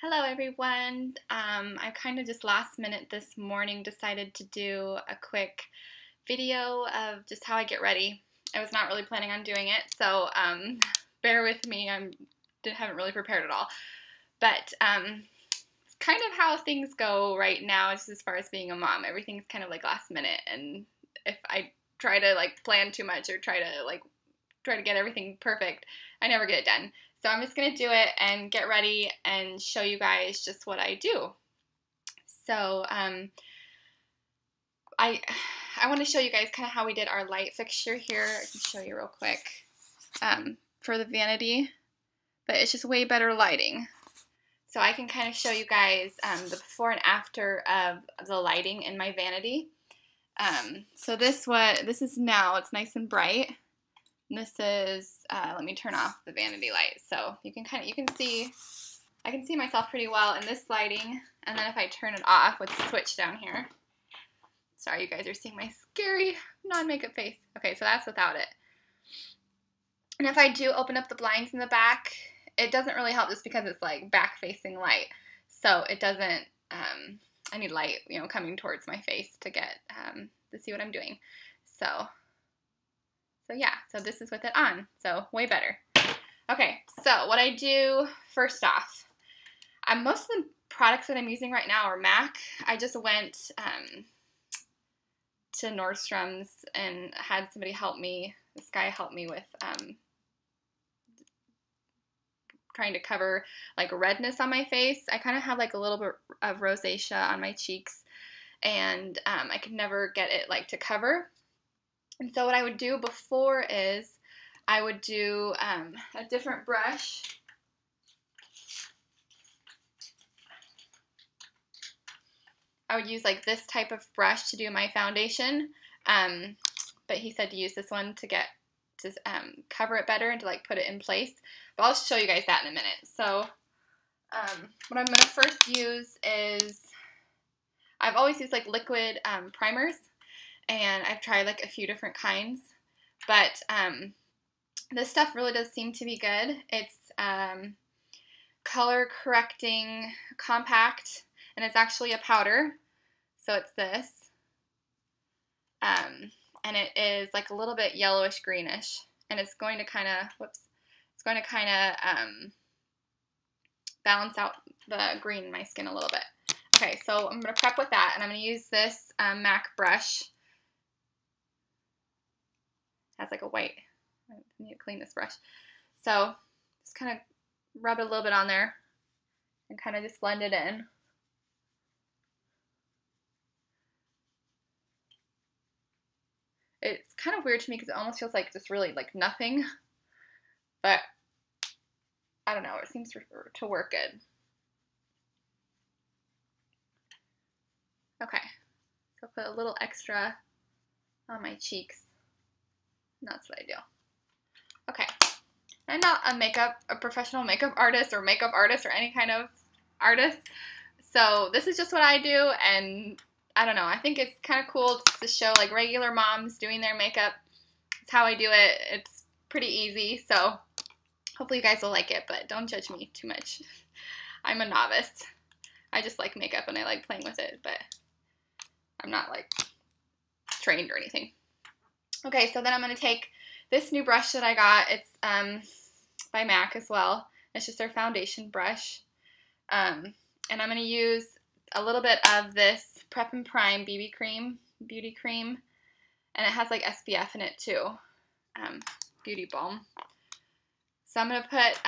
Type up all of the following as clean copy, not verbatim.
Hello everyone. I kind of just last minute this morning decided to do a quick video of just how I get ready. I was not really planning on doing it, so bear with me. Haven't really prepared at all. But it's kind of how things go right now just as far as being a mom. Everything's kind of like last minute, and if I try to like plan too much or try to get everything perfect, I never get it done. So I'm just going to do it and get ready and show you guys just what I do. So I want to show you guys kind of how we did our light fixture here. I can show you real quick for the vanity, but it's just way better lighting. So I can kind of show you guys the before and after of the lighting in my vanity. So this is now, it's nice and bright. And this is, let me turn off the vanity light. So you can see, I can see myself pretty well in this lighting. And then if I turn it off with the switch down here. Sorry, you guys are seeing my scary non-makeup face. Okay, so that's without it. And if I do open up the blinds in the back, it doesn't really help just because it's like back-facing light. So it doesn't, I need light, coming towards my face to get, to see what I'm doing. So yeah, so this is with it on, so way better. Okay, so what I do first off, most of the products that I'm using right now are MAC. I just went to Nordstrom's and had somebody help me, this guy helped me with trying to cover like redness on my face. I kind of have like a little bit of rosacea on my cheeks, and I could never get it like to cover. And so what I would do before is I would do a different brush. I would use like this type of brush to do my foundation, but he said to use this one to cover it better and to like put it in place. But I'll show you guys that in a minute. So what I'm going to first use is, I've always used like liquid primers. And I've tried like a few different kinds, but this stuff really does seem to be good. It's color correcting compact, and it's actually a powder, so it's this, and it is like a little bit yellowish greenish, and it's going to kind of, balance out the green in my skin a little bit. Okay, so I'm going to prep with that, and I'm going to use this MAC brush. Has like a white, I need to clean this brush. So just kind of rub it a little bit on there and kind of just blend it in. It's kind of weird to me because it almost feels like just really like nothing, but I don't know, it seems to work good. Okay, so put a little extra on my cheeks. That's what I do. Okay, I'm not a professional makeup artist or any kind of artist, so this is just what I do, and I don't know, I think it's kind of cool to show like regular moms doing their makeup. It's how I do it. It's pretty easy, so hopefully you guys will like it, but don't judge me too much. I'm a novice. I just like makeup and I like playing with it, but I'm not like trained or anything. Okay, so then I'm going to take this new brush that I got. It's by MAC as well. It's just their foundation brush. And I'm going to use a little bit of this Prep and Prime beauty cream. And it has like SPF in it too. Beauty balm. So I'm going to put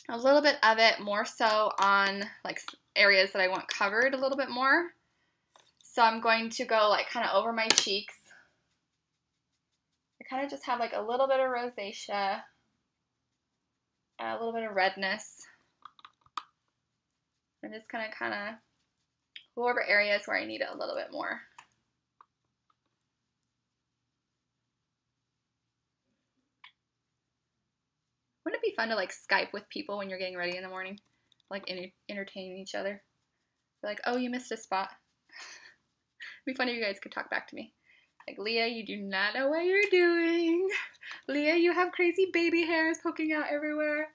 a little bit of it more so on like areas that I want covered a little bit more. So I'm going to go like kind of over my cheeks. I kind of just have like a little bit of rosacea, a little bit of redness. I'm just going to kind of go over areas where I need it a little bit more. Wouldn't it be fun to like Skype with people when you're getting ready in the morning? Like entertaining each other. You're like, oh, you missed a spot. It'd be fun if you guys could talk back to me. Like, Leah, you do not know what you're doing. Leah, you have crazy baby hairs poking out everywhere.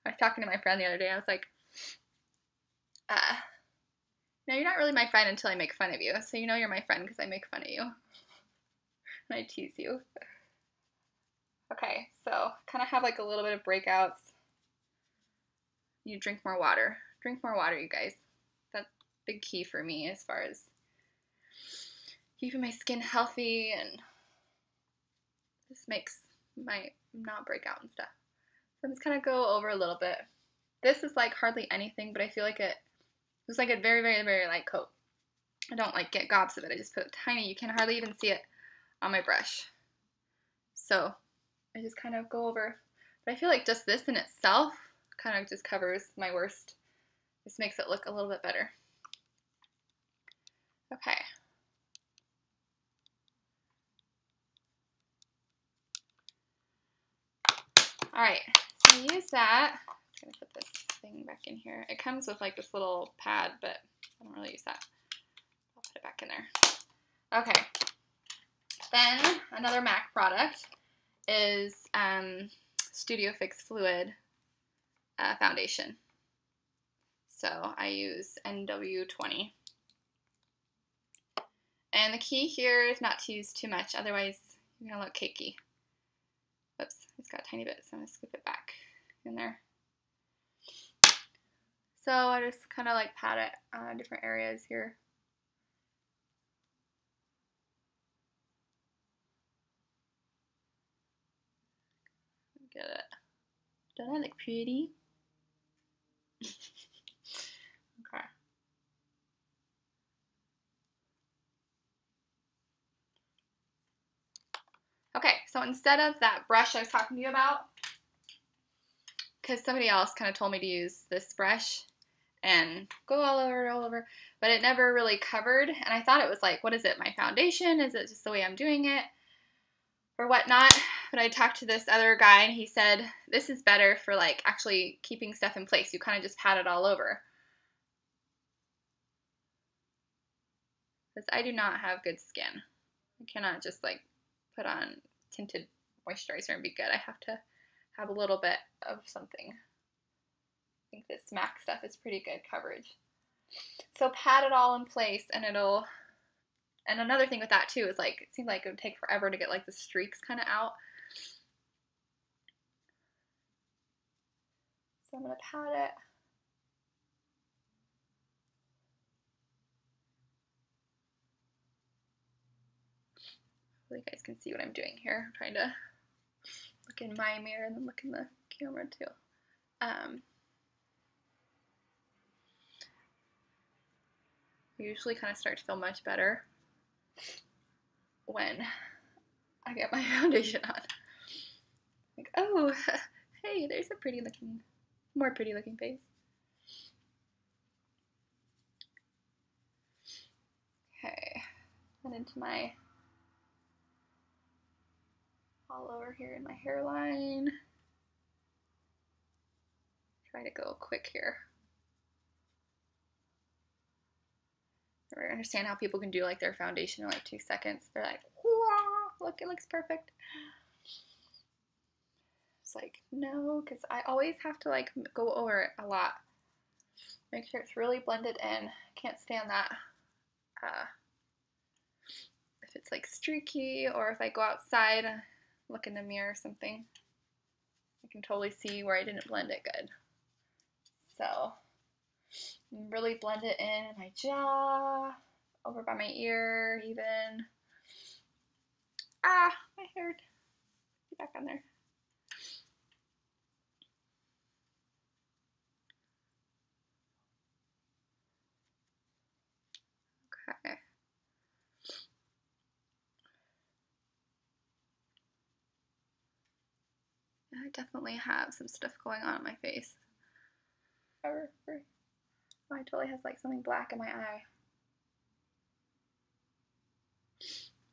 I was talking to my friend the other day. I was like, no, you're not really my friend until I make fun of you. So you know you're my friend because I make fun of you. And I tease you. Okay, so kind of have like a little bit of breakouts. You drink more water. Drink more water, you guys. That's a big key for me as far as keeping my skin healthy, and this makes my not break out and stuff. So I'm just kind of go over a little bit. This is like hardly anything, but I feel like it's like a very, very, very light coat. I don't like get gobs of it. I just put a tiny, you can hardly even see it on my brush. So I just kind of go over, but I feel like just this in itself kind of just covers my worst. This makes it look a little bit better. Okay. All right, so I use that. I'm gonna put this thing back in here. It comes with like this little pad, but I don't really use that. I'll put it back in there. Okay. Then another MAC product is Studio Fix Fluid foundation. So I use NW20. And the key here is not to use too much, otherwise you're gonna look cakey. Whoops, it's got a tiny bit, so I'm gonna scoop it back in there. So I just kind of like pat it on different areas here. Get it. Don't I look pretty? Okay. Okay, so instead of that brush I was talking to you about, because somebody else kind of told me to use this brush and go all over, but it never really covered, and I thought it was like, what is it, my foundation? Is it just the way I'm doing it? Or whatnot? But I talked to this other guy, and he said, this is better for like actually keeping stuff in place. You kind of just pat it all over. Because I do not have good skin. I cannot just like put on tinted moisturizer and be good. I have to have a little bit of something. I think this MAC stuff is pretty good coverage. So pat it all in place, and it'll, and another thing with that too is like, it seems like it would take forever to get like the streaks kind of out. So I'm going to pat it. Hopefully you guys can see what I'm doing here. I'm trying to look in my mirror and then look in the camera too. I usually kind of start to feel much better when I get my foundation on. Like, oh, hey, there's a pretty looking, more pretty looking face. Okay, and into my, all over here in my hairline. Try to go quick here. I don't understand how people can do like their foundation in like 2 seconds. They're like, whoa, look, it looks perfect. It's like, no, because I always have to like go over it a lot. Make sure it's really blended in. Can't stand that. If it's like streaky, or if I go outside, look in the mirror or something, I can totally see where I didn't blend it good. So really blend it in my jaw, over by my ear even. Ah, my hair. Get back on there. Okay. I definitely have some stuff going on my face. Oh, I totally has like something black in my eye.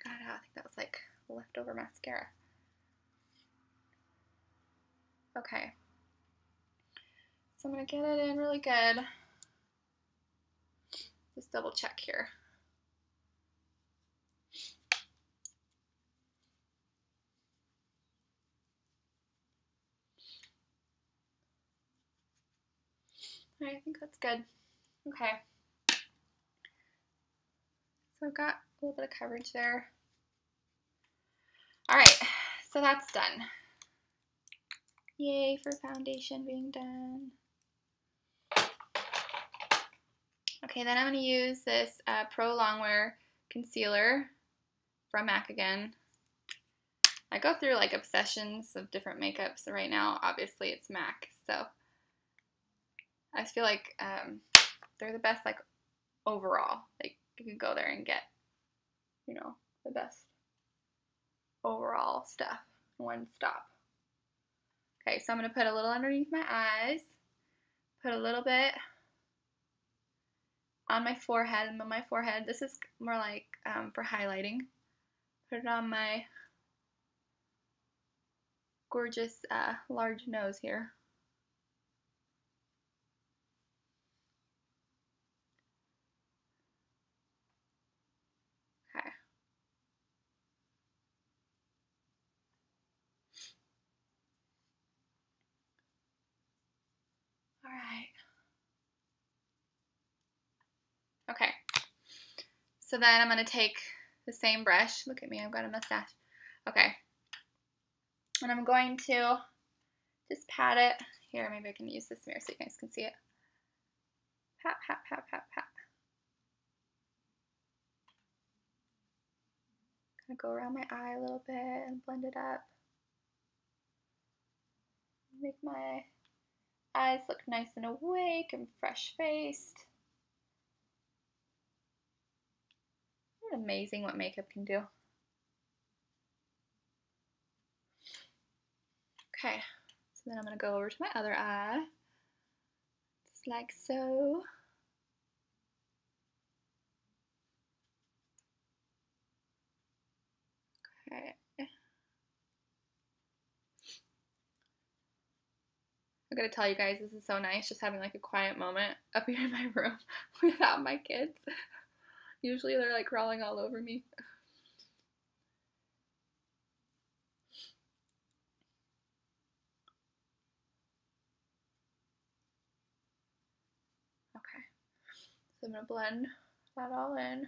God, I think that was like leftover mascara. Okay. So I'm gonna get it in really good. Just double check here. All right, I think that's good. Okay. So I've got a little bit of coverage there. All right, so that's done. Yay for foundation being done. Okay, then I'm going to use this Pro Longwear concealer from MAC again. I go through like obsessions of different makeups. So right now, obviously, it's MAC. So I feel like they're the best like overall. Like you can go there and get, you know, the best overall stuff. One stop. Okay, so I'm going to put a little underneath my eyes. Put a little bit on my forehead, and on my forehead. This is more like for highlighting. Put it on my gorgeous large nose here. Okay. All right. Okay. So then I'm going to take the same brush. Look at me, I've got a mustache. Okay. And I'm going to just pat it. Here, maybe I can use this mirror so you guys can see it. Pat, pat, pat, pat, pat. Kind of go around my eye a little bit and blend it up. Make my eyes look nice and awake and fresh-faced. Isn't it amazing what makeup can do? Okay, so then I'm going to go over to my other eye, just like so. Okay. I gotta tell you guys, this is so nice, just having like a quiet moment up here in my room without my kids. Usually they're like crawling all over me. Okay, so I'm gonna blend that all in.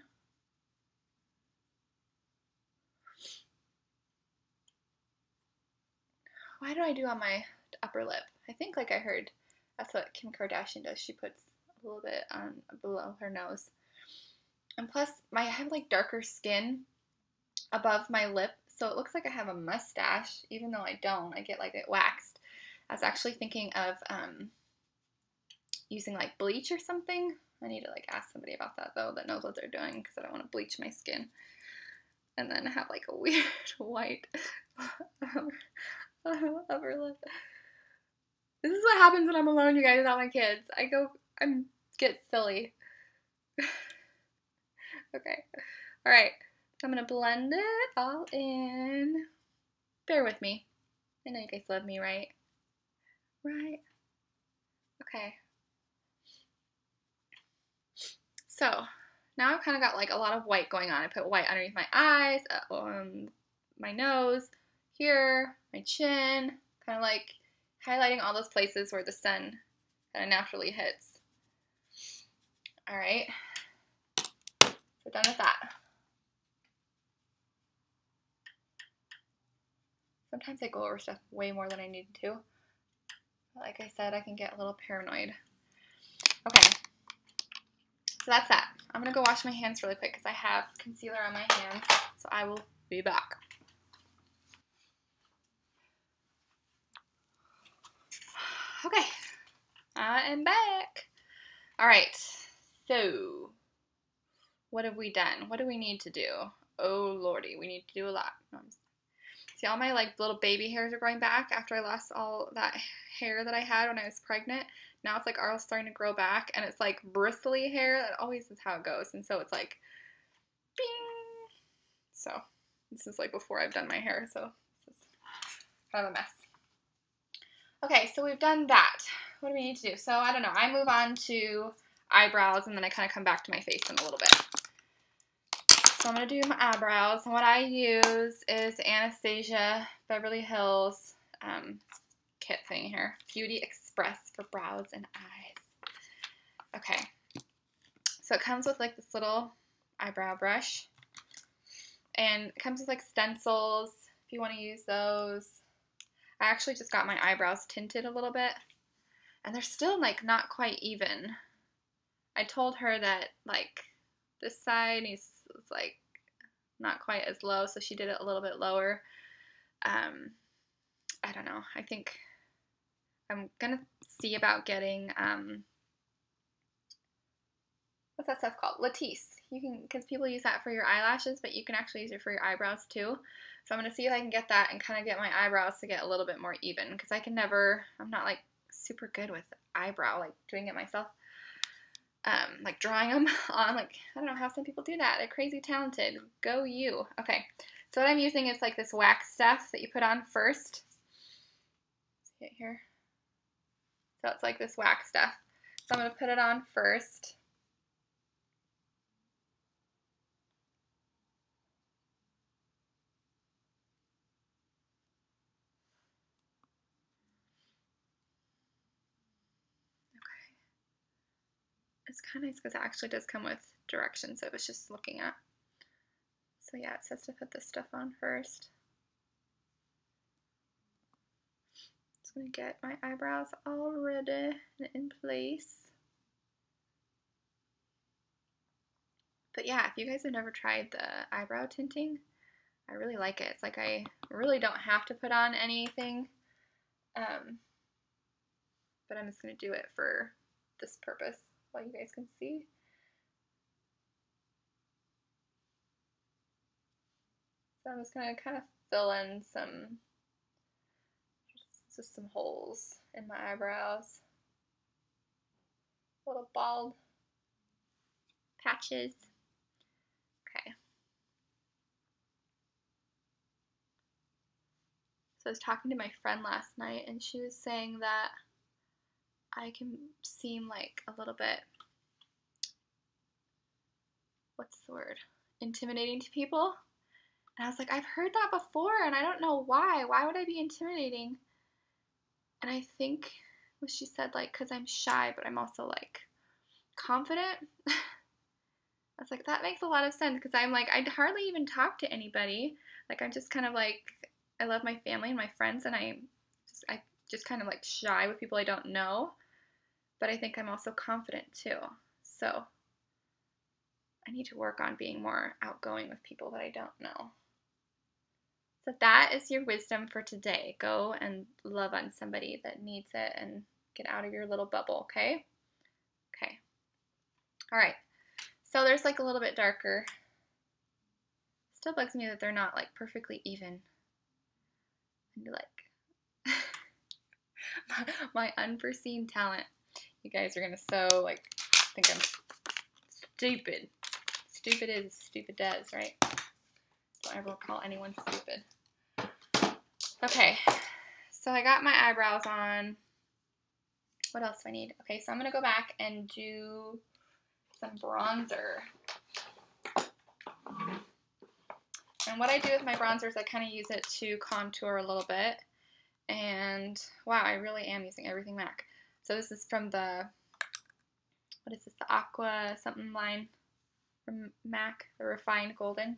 Why do I do on my upper lip? I think like I heard that's what Kim Kardashian does. She puts a little bit on below her nose. And plus, I have like darker skin above my lip, so it looks like I have a mustache, even though I don't. I get like it waxed. I was actually thinking of using like bleach or something. I need to like ask somebody about that though that knows what they're doing, because I don't want to bleach my skin and then have like a weird white upper lip. This is what happens when I'm alone, you guys, without my kids. I get silly. Okay. All right. So I'm gonna blend it all in. Bear with me. I know you guys love me, right? Right. Okay. So now I've kind of got like a lot of white going on. I put white underneath my eyes, my nose, here, my chin, kind of like highlighting all those places where the sun kind of naturally hits. All right, so done with that. Sometimes I go over stuff way more than I need to. But like I said, I can get a little paranoid. Okay, so that's that. I'm gonna go wash my hands really quick because I have concealer on my hands, so I will be back. Okay, I am back. All right, so what have we done? What do we need to do? Oh lordy, we need to do a lot. See, all my like little baby hairs are growing back after I lost all that hair that I had when I was pregnant. Now it's like all starting to grow back, and it's like bristly hair. That always is how it goes, and so it's like, bing. So this is like before I've done my hair, so this is kind of a mess. Okay, so we've done that. What do we need to do? So I don't know. I move on to eyebrows, and then I kind of come back to my face in a little bit. So I'm going to do my eyebrows, and what I use is Anastasia Beverly Hills kit thing here. Beauty Express for brows and eyes. Okay, so it comes with like this little eyebrow brush, and it comes with like stencils if you want to use those. I actually just got my eyebrows tinted a little bit, and they're still like not quite even. I told her that like this side is like not quite as low, so she did it a little bit lower. I don't know. I think I'm gonna see about getting what's that stuff called? Latisse. You can, because people use that for your eyelashes, but you can actually use it for your eyebrows too. So I'm gonna see if I can get that and kind of get my eyebrows to get a little bit more even, because I can never. I'm not like super good with eyebrow, like doing it myself. Like drawing them on, like, I don't know how some people do that. They're crazy talented. Go you. Okay, so what I'm using is like this wax stuff that you put on first. See it here? So it's like this wax stuff. So I'm going to put it on first. Okay. It's kind of nice because it actually does come with directions I was just looking at. So yeah, it says to put this stuff on first. Just going to get my eyebrows all ready and in place. But yeah, if you guys have never tried the eyebrow tinting, I really like it. It's like I really don't have to put on anything, but I'm just going to do it for this purpose while you guys can see. So I'm just going to kind of fill in just some holes in my eyebrows, little bald patches. Okay. So I was talking to my friend last night, and she was saying that I can seem like a little bit, what's the word, intimidating to people. And I was like, I've heard that before, and I don't know why. Why would I be intimidating? And I think what she said, like, because I'm shy, but I'm also, like, confident. I was like, that makes a lot of sense, because I'm like, I hardly even talk to anybody. Like, I'm just kind of like, I love my family and my friends, and I just kind of like shy with people I don't know. But I think I'm also confident too. So I need to work on being more outgoing with people that I don't know. So that is your wisdom for today. Go and love on somebody that needs it and get out of your little bubble, okay? Okay. All right. So there's like a little bit darker. Still bugs me that they're not like perfectly even. And like my unforeseen talent. You guys are gonna so like think I'm stupid. Stupid is, stupid does, right? Don't ever call anyone stupid. Okay, so I got my eyebrows on. What else do I need? Okay, so I'm gonna go back and do some bronzer. And what I do with my bronzer is I kind of use it to contour a little bit. And wow, I really am using everything MAC. So this is from the, what is this, the Aqua something line from MAC, the Refined Golden. And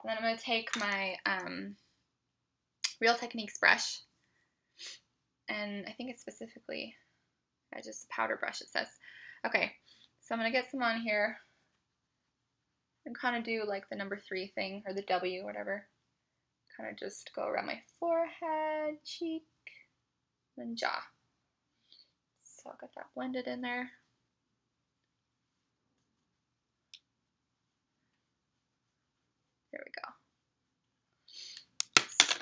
then I'm going to take my Real Techniques brush, and I think it's specifically just a powder brush, it says. Okay, so I'm going to get some on here and kind of do like the number 3 thing, or the W, whatever. Kind of just go around my forehead, cheek, and jaw. So I'll get that blended in there. There we go.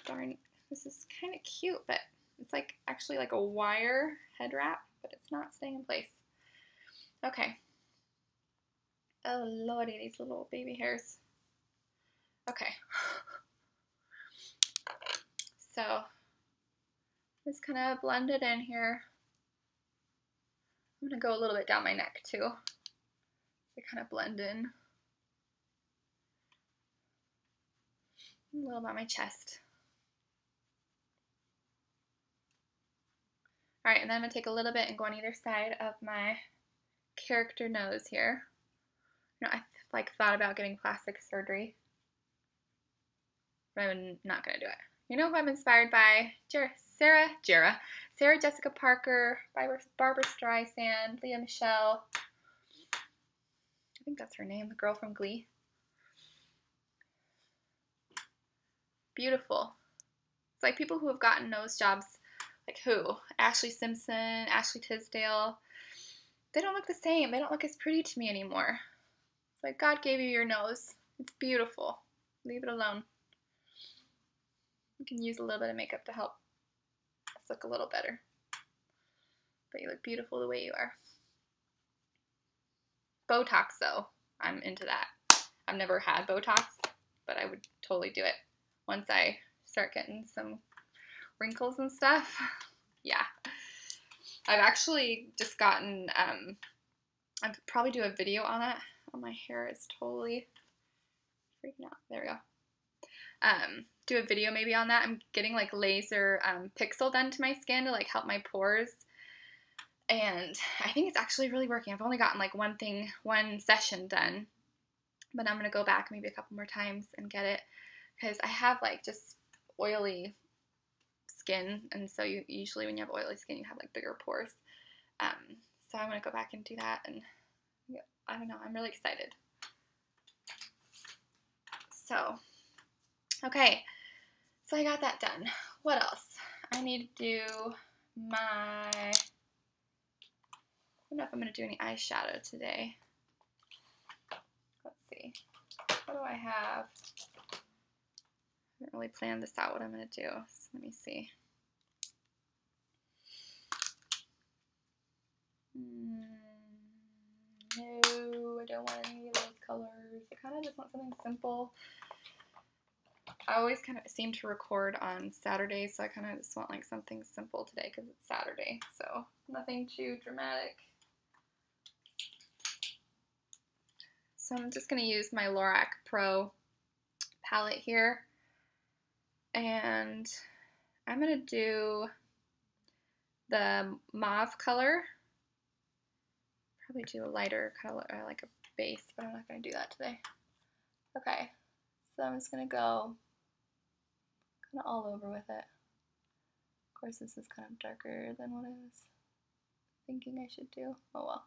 Darn, this is kind of cute, but it's like actually like a wire head wrap, but it's not staying in place. Okay. Oh lordy, these little baby hairs. Okay. So just kind of blend it in here. I'm going to go a little bit down my neck too. They kind of blend in. A little by my chest. Alright, and then I'm going to take a little bit and go on either side of my character nose here. You know, I like thought about getting plastic surgery, but I'm not gonna do it. You know who I'm inspired by? Sarah Jessica Parker, Barbara Streisand, Leah Michele. I think that's her name, the girl from Glee. Beautiful. It's like people who have gotten nose jobs, like who? Ashley Simpson, Ashley Tisdale. They don't look the same. They don't look as pretty to me anymore. It's like God gave you your nose. It's beautiful. Leave it alone. You can use a little bit of makeup to help us look a little better. But you look beautiful the way you are. Botox, though, I'm into that. I've never had Botox, but I would totally do it once I start getting some wrinkles and stuff. Yeah. I've actually just gotten, I'd probably do a video on it. Oh, my hair is totally freaking out. There we go. Do a video maybe on that. I'm getting like laser pixel done to my skin to like help my pores. And I think it's actually really working. I've only gotten like one session done, but I'm going to go back maybe a couple more times and get it because I have like just oily skin. And so usually when you have oily skin, you have like bigger pores. So I'm going to go back and do that. And yeah, I don't know. I'm really excited. So, okay. So I got that done. What else? I need to do my... I don't know if I'm going to do any eyeshadow today. Let's see. What do I have? I haven't really planned this out what I'm going to do. So let me see. No, I don't want any of those colors. I kind of just want something simple. I always kind of seem to record on Saturdays, so I kind of just want like something simple today because it's Saturday. So nothing too dramatic. So I'm just going to use my Lorac Pro palette here. And I'm going to do the mauve color. Probably do a lighter color, like a base, but I'm not going to do that today. Okay, so I'm just going to go kind of all over with it. Of course, this is kind of darker than what I was thinking I should do. Oh well.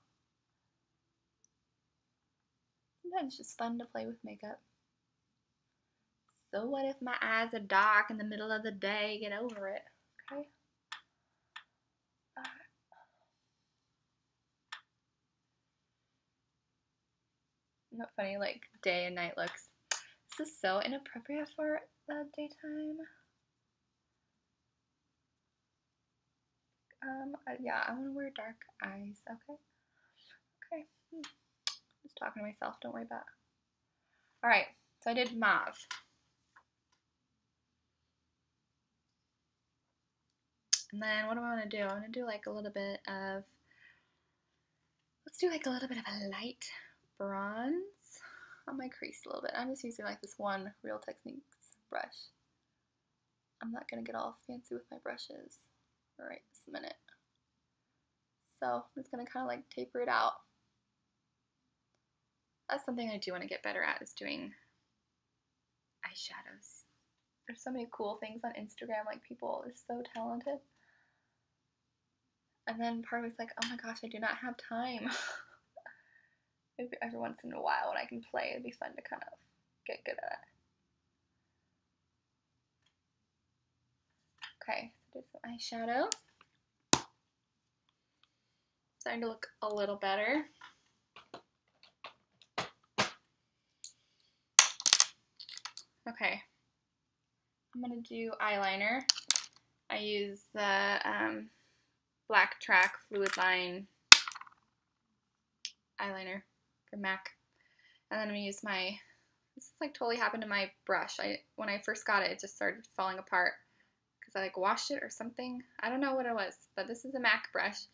Sometimes it's just fun to play with makeup. So what if my eyes are dark in the middle of the day? Get over it, okay? Alright. Isn't that funny, like day and night looks? This is so inappropriate for the daytime. Yeah, I want to wear dark eyes, okay? Okay. Just talking to myself, don't worry about it. Alright, so I did mauve. And then what do I want to do? I want to do like a little bit of, let's do like a little bit of a light bronze on my crease a little bit. I'm just using like this one Real Techniques brush. I'm not going to get all fancy with my brushes right this minute. So I'm just going to kind of like taper it out. That's something I do want to get better at, is doing eyeshadows. There's so many cool things on Instagram, like people are so talented. And then part of me's like, oh my gosh, I do not have time. Maybe every once in a while when I can play, it'd be fun to kind of get good at it. Okay, so do some eyeshadow. Starting to look a little better. Okay, I'm going to do eyeliner. I use the Black Track Fluid Line eyeliner from MAC. And then I'm going to use my, this is like totally happened to my brush. When I first got it, it just started falling apart because I like washed it or something. I don't know what it was, but this is a MAC brush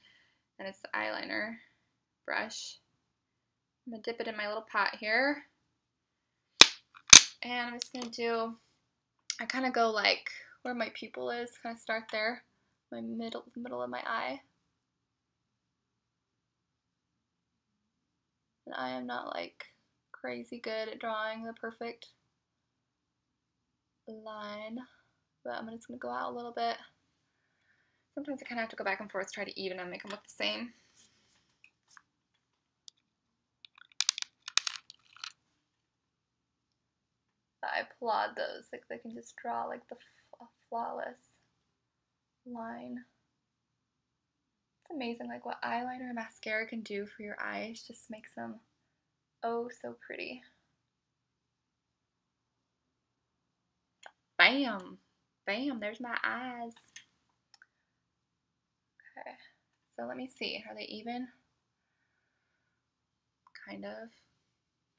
and it's the eyeliner brush. I'm going to dip it in my little pot here. And I'm just going to do, I kind of go like where my pupil is, kind of start there, the middle of my eye. And I am not like crazy good at drawing the perfect line, but I'm just gonna go out a little bit. Sometimes I kind of have to go back and forth, try to even and make them look the same. But I applaud those, like they can just draw like a flawless line. It's amazing like what eyeliner and mascara can do for your eyes, just makes them oh so pretty. Bam! Bam, there's my eyes. Okay, so let me see, are they even? Kind of,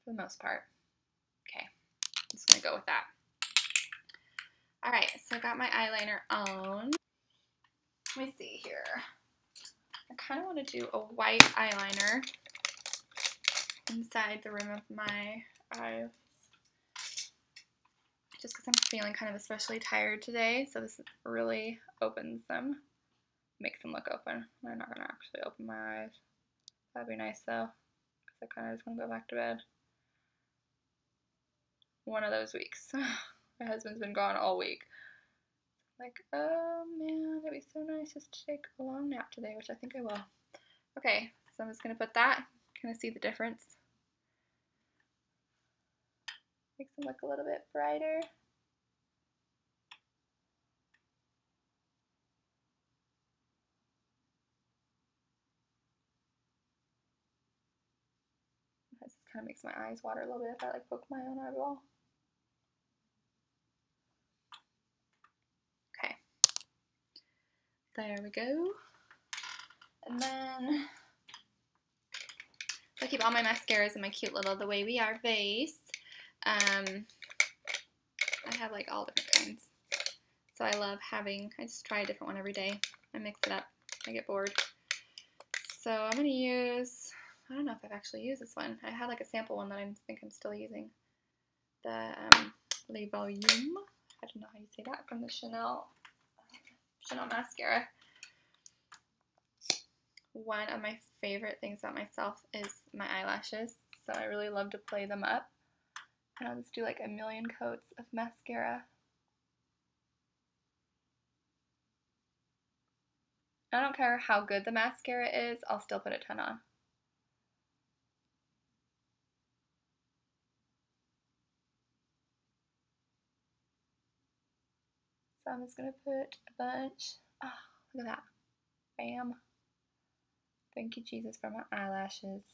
for the most part. Okay, I'm just gonna go with that. Alright, so I got my eyeliner on. Let me see here. I kind of want to do a white eyeliner inside the rim of my eyes. Just because I'm feeling kind of especially tired today, so this really opens them. Makes them look open. I'm not going to actually open my eyes. That'd be nice though, because I kind of just want to go back to bed. One of those weeks. My husband's been gone all week. Like, oh man, it'd be so nice just to take a long nap today, which I think I will. Okay, so I'm just going to put that. Kind of see the difference. Makes them look a little bit brighter. This kind of makes my eyes water a little bit if I like poke my own eyeball. Okay, there we go. And then I keep all my mascaras in my cute little TheWayWeAre vase. I have like all different kinds. So I love having, I just try a different one every day. I mix it up. I get bored. So I'm going to use, I don't know if I've actually used this one. I had like a sample one that I think I'm still using. The Le Volume. I don't know how you say that, from the Chanel mascara. One of my favorite things about myself is my eyelashes. So I really love to play them up. And I'll just do like a million coats of mascara. I don't care how good the mascara is, I'll still put a ton on. So I'm just going to put a bunch. Oh, look at that. Bam. Thank you, Jesus, for my eyelashes.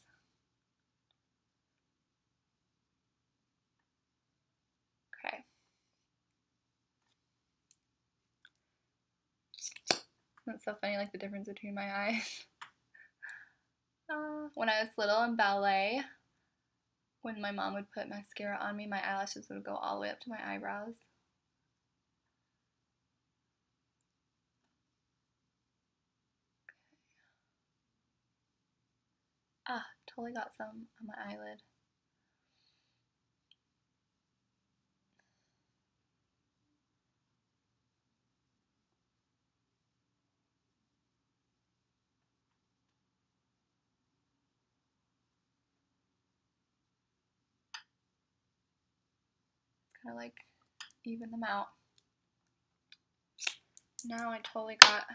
Okay. That's so funny, like the difference between my eyes. When I was little in ballet, when my mom would put mascara on me, my eyelashes would go all the way up to my eyebrows. Ah, totally got some on my eyelid. It's kind of like even them out. Now I totally got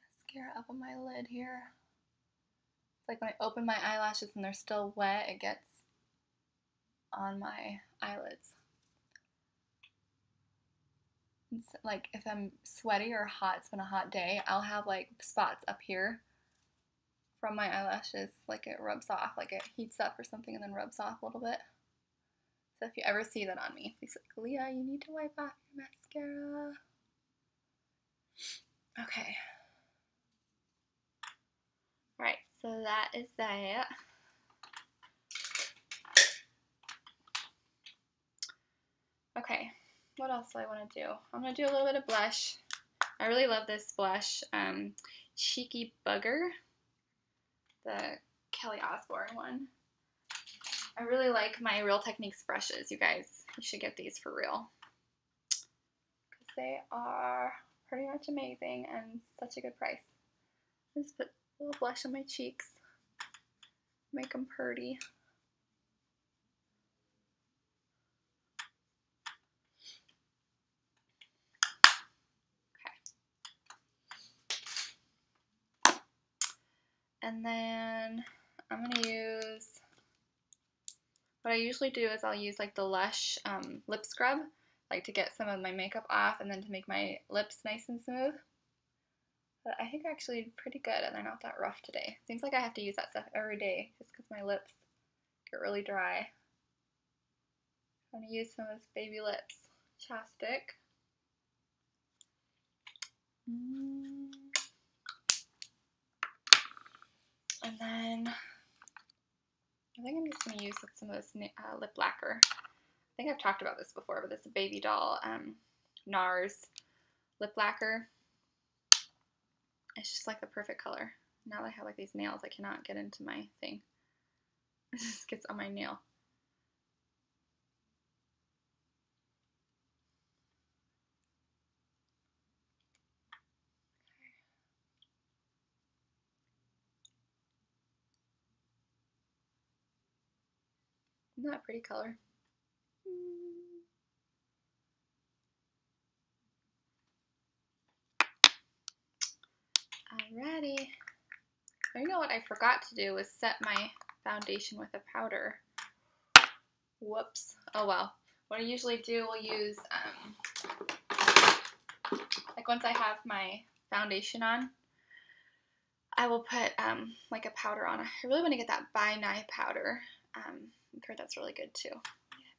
mascara up on my lid here. It's like when I open my eyelashes and they're still wet, it gets on my eyelids. It's like if I'm sweaty or hot, it's been a hot day, I'll have like spots up here from my eyelashes, like it rubs off, like it heats up or something and then rubs off a little bit. So if you ever see that on me, please like, Leah, you need to wipe off your mascara. Okay. Alright, so that is that. Okay, what else do I want to do? I'm going to do a little bit of blush. I really love this blush, Cheeky Bugger, the Kelly Osbourne one. I really like my Real Techniques brushes, you guys. You should get these for real. Because they are pretty much amazing and such a good price. I just put a little blush on my cheeks. make them pretty. Okay. And then I'm going to use, what I usually do is I'll use like the Lush lip scrub, like to get some of my makeup off and then to make my lips nice and smooth. But I think they're actually pretty good and they're not that rough today. Seems like I have to use that stuff every day just because my lips get really dry. I'm going to use some of this Baby Lips chapstick. And then I think I'm just going to use some of this lip lacquer. I think I've talked about this before, but this is a Baby Doll NARS lip lacquer. It's just like the perfect color. Now that I have like these nails, I cannot get into my thing. It just gets on my nail. Isn't that a pretty color? Alrighty. Oh, you know what I forgot to do was set my foundation with a powder. Whoops. Oh well. What I usually do, will use, like once I have my foundation on, I will put like a powder on. I really want to get that by night powder. I've heard that's really good too.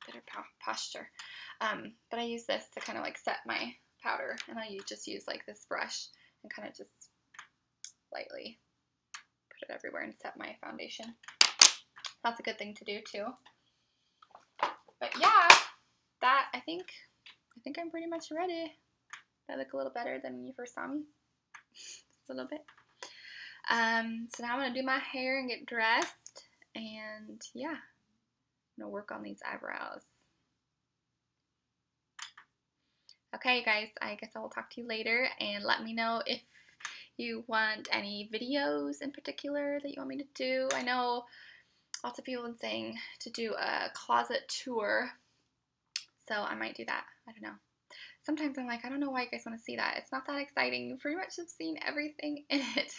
Better posture. But I use this to kind of like set my powder, and I just use like this brush and kind of just lightly put it everywhere and set my foundation. That's a good thing to do too. But yeah, that I think I'm pretty much ready. I look a little better than when you first saw me. Just a little bit. So now I'm gonna do my hair and get dressed, and yeah, I'm gonna work on these eyebrows. Okay, guys, I guess I will talk to you later, and let me know if you want any videos in particular that you want me to do. I know lots of people have been saying to do a closet tour, so I might do that. I don't know. Sometimes I'm like, I don't know why you guys want to see that. It's not that exciting. You pretty much have seen everything in it.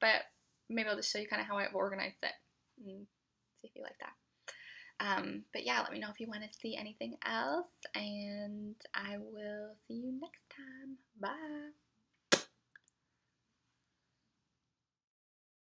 But maybe I'll just show you kind of how I've organized it and see if you like that. But yeah, let me know if you want to see anything else, and I will see you next time. Bye.